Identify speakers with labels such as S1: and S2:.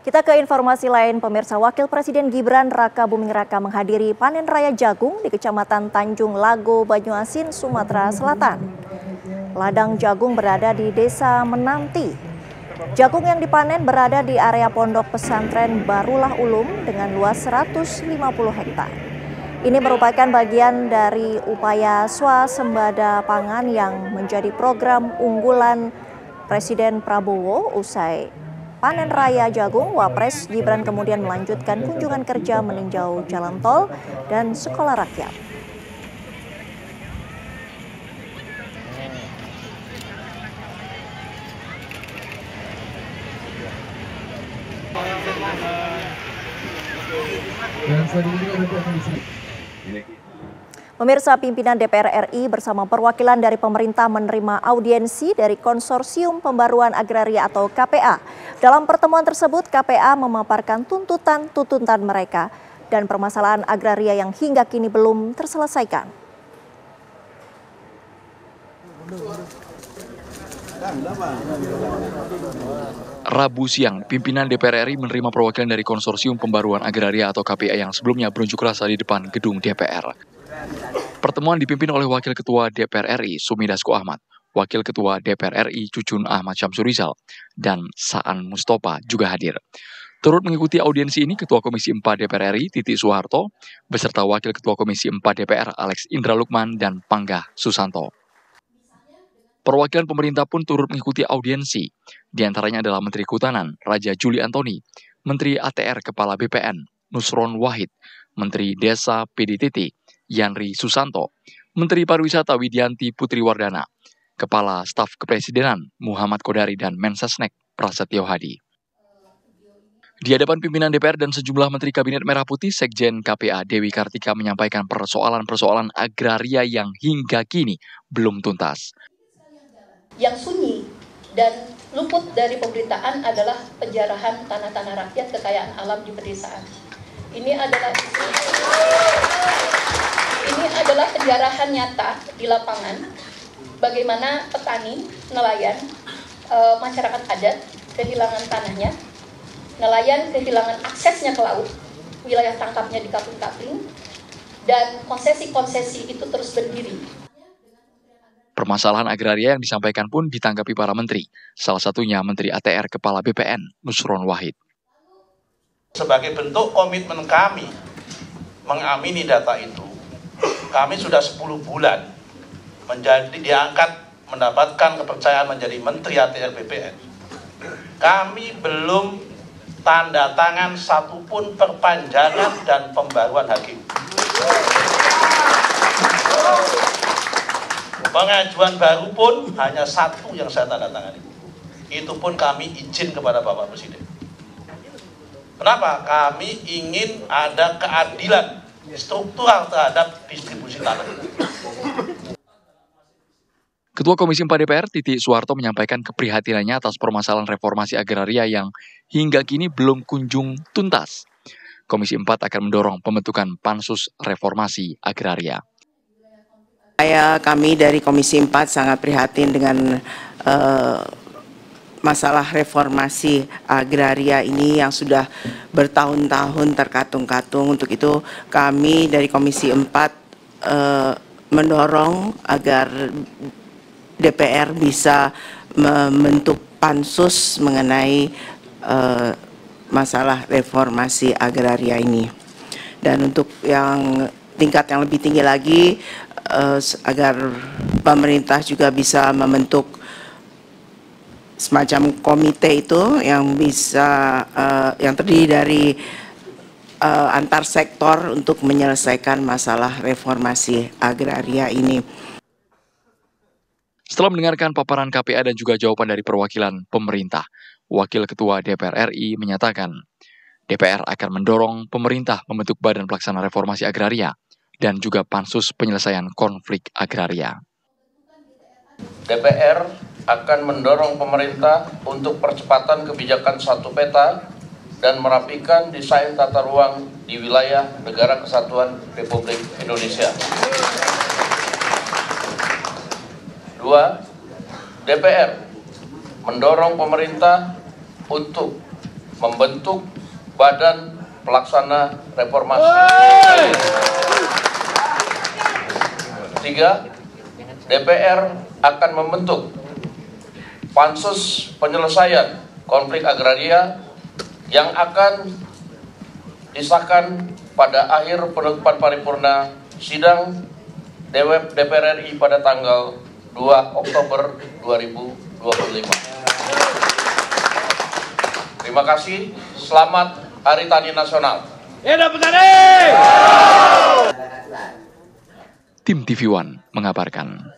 S1: Kita ke informasi lain, pemirsa. Wakil Presiden Gibran Raka Buming Raka menghadiri panen raya jagung di Kecamatan Tanjung Lago, Banyuasin, Sumatera Selatan. Ladang jagung berada di Desa Menanti. Jagung yang dipanen berada di area pondok pesantren Barulah Ulum dengan luas 150 hektar. Ini merupakan bagian dari upaya swasembada pangan yang menjadi program unggulan Presiden Prabowo. Usai panen raya jagung, Wapres Gibran kemudian melanjutkan kunjungan kerja meninjau jalan tol dan sekolah rakyat. Pemirsa, pimpinan DPR RI bersama perwakilan dari pemerintah menerima audiensi dari Konsorsium Pembaruan Agraria atau KPA. Dalam pertemuan tersebut, KPA memaparkan tuntutan mereka dan permasalahan agraria yang hingga kini belum terselesaikan.
S2: Rabu siang, pimpinan DPR RI menerima perwakilan dari Konsorsium Pembaruan Agraria atau KPA yang sebelumnya berunjuk rasa di depan gedung DPR. Pertemuan dipimpin oleh Wakil Ketua DPR RI Sumi Dasko Ahmad, Wakil Ketua DPR RI Cucun Ahmad Syamsurizal, dan Saan Mustopa juga hadir. Turut mengikuti audiensi ini Ketua Komisi 4 DPR RI Titi Soeharto, beserta Wakil Ketua Komisi 4 DPR Alex Indra Lukman dan Panggah Susanto. Perwakilan pemerintah pun turut mengikuti audiensi, di antaranya adalah Menteri Kehutanan Raja Juli Antoni, Menteri ATR Kepala BPN Nusron Wahid, Menteri Desa PDTT Yanri Susanto, Menteri Pariwisata Widianti Putri Wardana, Kepala Staf Kepresidenan Muhammad Kodari dan Mensesnek Prasetyo Hadi. Di hadapan pimpinan DPR dan sejumlah Menteri Kabinet Merah Putih, Sekjen KPA Dewi Kartika menyampaikan persoalan-persoalan agraria yang hingga kini belum tuntas.
S3: Yang sunyi dan luput dari pemberitaan adalah penjarahan tanah-tanah rakyat, kekayaan alam di pedesaan. Ini adalah penjarahan nyata di lapangan, bagaimana petani, nelayan, masyarakat adat kehilangan tanahnya, nelayan kehilangan aksesnya ke laut, wilayah tangkapnya di kapling-kapling, dan konsesi-konsesi itu terus berdiri.
S2: Permasalahan agraria yang disampaikan pun ditanggapi para menteri, salah satunya Menteri ATR Kepala BPN Nusron Wahid.
S4: Sebagai bentuk komitmen kami mengamini data itu, kami sudah 10 bulan diangkat mendapatkan kepercayaan menjadi Menteri ATR BPN. Kami belum tanda tangan satupun perpanjangan dan pembaruan hakim. Pengajuan baru pun hanya satu yang saya tanda tangani. Itu pun kami izin kepada Bapak Presiden. Kenapa? Kami ingin ada keadilan struktural terhadap distribusi tanah.
S2: Ketua Komisi 4 DPR Titi Soeharto menyampaikan keprihatinannya atas permasalahan reformasi agraria yang hingga kini belum kunjung tuntas. Komisi 4 akan mendorong pembentukan Pansus Reformasi Agraria.
S5: Kami dari Komisi 4 sangat prihatin dengan masalah reformasi agraria ini yang sudah bertahun-tahun terkatung-katung. Untuk itu kami dari Komisi 4 mendorong agar DPR bisa membentuk pansus mengenai masalah reformasi agraria ini. Dan untuk yang tingkat yang lebih tinggi lagi, agar pemerintah juga bisa membentuk semacam komite itu yang bisa yang terdiri dari antar sektor untuk menyelesaikan masalah reformasi agraria ini.
S2: Setelah mendengarkan paparan KPA dan juga jawaban dari perwakilan pemerintah, Wakil Ketua DPR RI menyatakan DPR akan mendorong pemerintah membentuk Badan Pelaksana Reformasi Agraria dan juga Pansus Penyelesaian Konflik Agraria.
S6: DPR akan mendorong pemerintah untuk percepatan kebijakan satu peta dan merapikan desain tata ruang di wilayah Negara Kesatuan Republik Indonesia. 2. DPR mendorong pemerintah untuk membentuk Badan Pelaksana Reformasi. 3. DPR akan membentuk Pansus Penyelesaian Konflik Agraria yang akan disahkan pada akhir penutupan paripurna sidang DPR RI pada tanggal 2 Oktober 2025. Terima kasih, selamat Hari Tani Nasional.
S2: Tim TV One mengabarkan.